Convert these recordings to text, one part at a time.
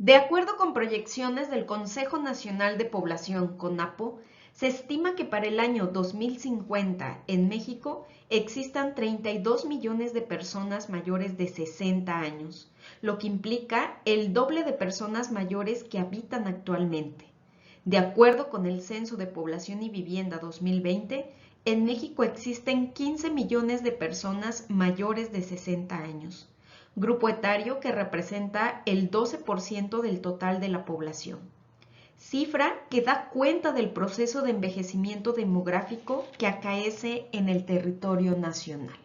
De acuerdo con proyecciones del Consejo Nacional de Población, CONAPO, se estima que para el año 2050 en México existan 32 millones de personas mayores de 60 años, lo que implica el doble de personas mayores que habitan actualmente. De acuerdo con el Censo de Población y Vivienda 2020, en México existen 15 millones de personas mayores de 60 años, grupo etario que representa el 12% del total de la población. Cifra que da cuenta del proceso de envejecimiento demográfico que acaece en el territorio nacional.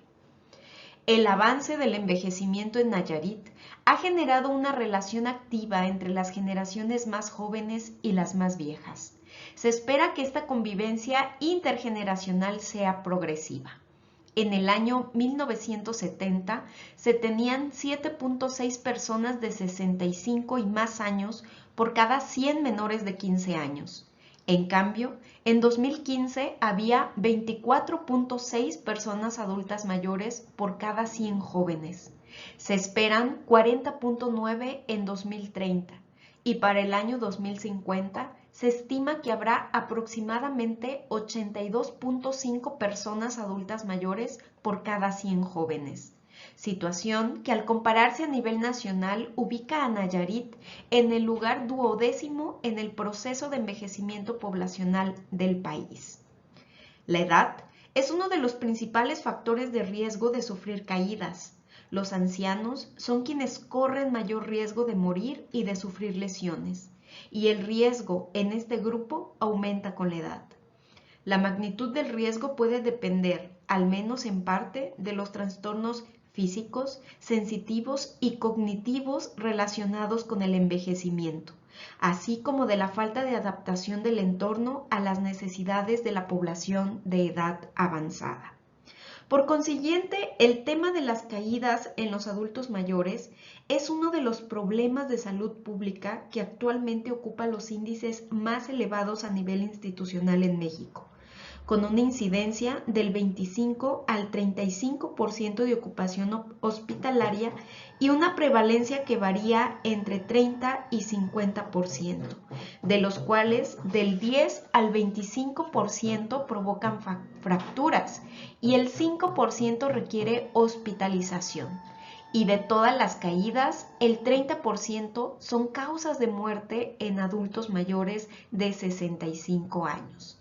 El avance del envejecimiento en Nayarit ha generado una relación activa entre las generaciones más jóvenes y las más viejas. Se espera que esta convivencia intergeneracional sea progresiva. En el año 1970 se tenían 7.6 personas de 65 y más años por cada 100 menores de 15 años. En cambio, en 2015 había 24.6 personas adultas mayores por cada 100 jóvenes. Se esperan 40.9 en 2030 y para el año 2050 se estima que habrá aproximadamente 82.5 personas adultas mayores por cada 100 jóvenes. Situación que al compararse a nivel nacional ubica a Nayarit en el lugar 12º en el proceso de envejecimiento poblacional del país. La edad es uno de los principales factores de riesgo de sufrir caídas. Los ancianos son quienes corren mayor riesgo de morir y de sufrir lesiones, y el riesgo en este grupo aumenta con la edad. La magnitud del riesgo puede depender, al menos en parte, de los trastornos físicos, sensitivos y cognitivos relacionados con el envejecimiento, así como de la falta de adaptación del entorno a las necesidades de la población de edad avanzada. Por consiguiente, el tema de las caídas en los adultos mayores es uno de los problemas de salud pública que actualmente ocupa los índices más elevados a nivel institucional en México, con una incidencia del 25 al 35% de ocupación hospitalaria y una prevalencia que varía entre 30 y 50%, de los cuales del 10 al 25% provocan fracturas y el 5% requiere hospitalización. Y de todas las caídas, el 30% son causas de muerte en adultos mayores de 65 años.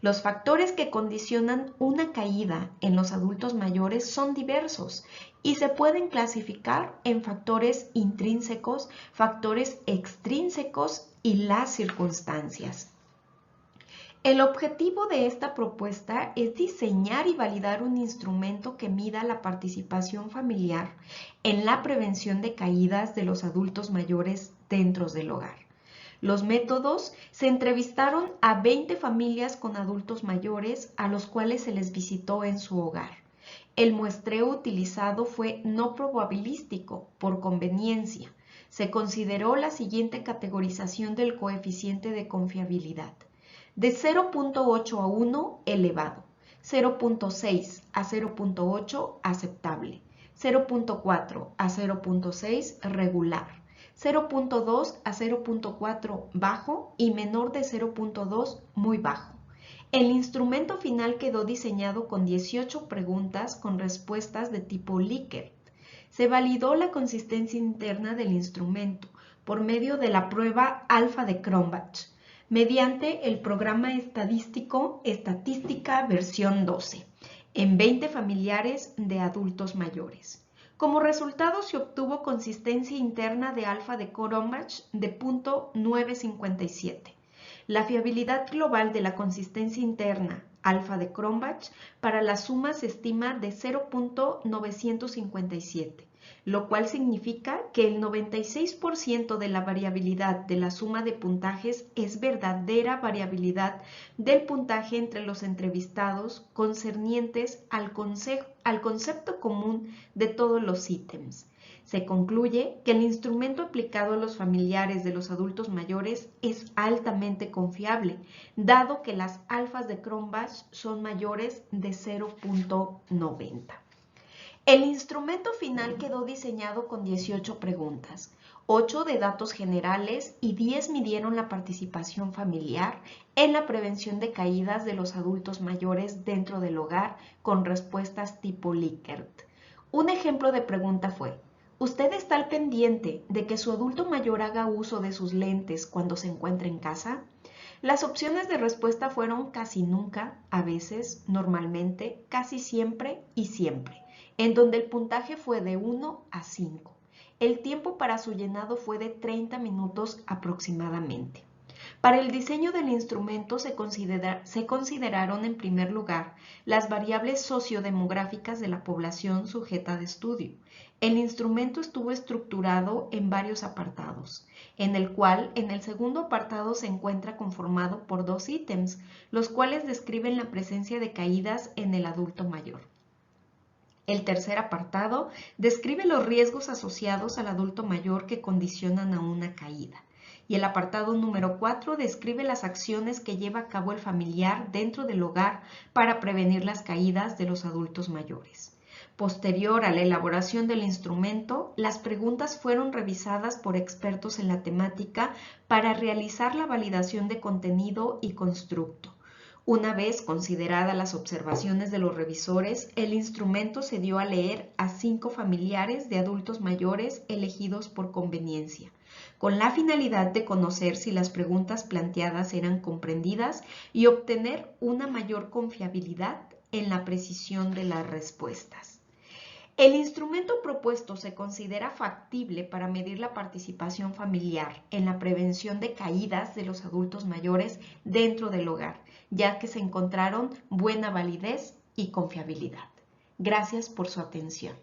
Los factores que condicionan una caída en los adultos mayores son diversos y se pueden clasificar en factores intrínsecos, factores extrínsecos y las circunstancias. El objetivo de esta propuesta es diseñar y validar un instrumento que mida la participación familiar en la prevención de caídas de los adultos mayores dentro del hogar. Los métodos: se entrevistaron a 20 familias con adultos mayores a los cuales se les visitó en su hogar. El muestreo utilizado fue no probabilístico, por conveniencia. Se consideró la siguiente categorización del coeficiente de confiabilidad: de 0.8 a 1 elevado, 0.6 a 0.8 aceptable, 0.4 a 0.6 regular, 0.2 a 0.4 bajo y menor de 0.2 muy bajo. El instrumento final quedó diseñado con 18 preguntas con respuestas de tipo Likert. Se validó la consistencia interna del instrumento por medio de la prueba alfa de Cronbach, mediante el programa estadístico Estatística versión 12, en 20 familiares de adultos mayores. Como resultado se obtuvo consistencia interna de alfa de Cronbach de 0.957. La fiabilidad global de la consistencia interna alfa de Cronbach para la suma se estima de 0.957, lo cual significa que el 96% de la variabilidad de la suma de puntajes es verdadera variabilidad del puntaje entre los entrevistados concernientes al concepto común de todos los ítems. Se concluye que el instrumento aplicado a los familiares de los adultos mayores es altamente confiable, dado que las alfas de Cronbach son mayores de 0.90. El instrumento final quedó diseñado con 18 preguntas, 8 de datos generales y 10 midieron la participación familiar en la prevención de caídas de los adultos mayores dentro del hogar con respuestas tipo Likert. Un ejemplo de pregunta fue: ¿usted está al pendiente de que su adulto mayor haga uso de sus lentes cuando se encuentra en casa? Las opciones de respuesta fueron casi nunca, a veces, normalmente, casi siempre y siempre, en donde el puntaje fue de 1 a 5. El tiempo para su llenado fue de 30 minutos aproximadamente. Para el diseño del instrumento se consideraron en primer lugar las variables sociodemográficas de la población sujeta de estudio. El instrumento estuvo estructurado en varios apartados, en el cual en el segundo apartado se encuentra conformado por 2 ítems, los cuales describen la presencia de caídas en el adulto mayor. El tercer apartado describe los riesgos asociados al adulto mayor que condicionan a una caída. Y el apartado número 4 describe las acciones que lleva a cabo el familiar dentro del hogar para prevenir las caídas de los adultos mayores. Posterior a la elaboración del instrumento, las preguntas fueron revisadas por expertos en la temática para realizar la validación de contenido y constructo. Una vez consideradas las observaciones de los revisores, el instrumento se dio a leer a 5 familiares de adultos mayores elegidos por conveniencia, con la finalidad de conocer si las preguntas planteadas eran comprendidas y obtener una mayor confiabilidad en la precisión de las respuestas. El instrumento propuesto se considera factible para medir la participación familiar en la prevención de caídas de los adultos mayores dentro del hogar, ya que se encontraron buena validez y confiabilidad. Gracias por su atención.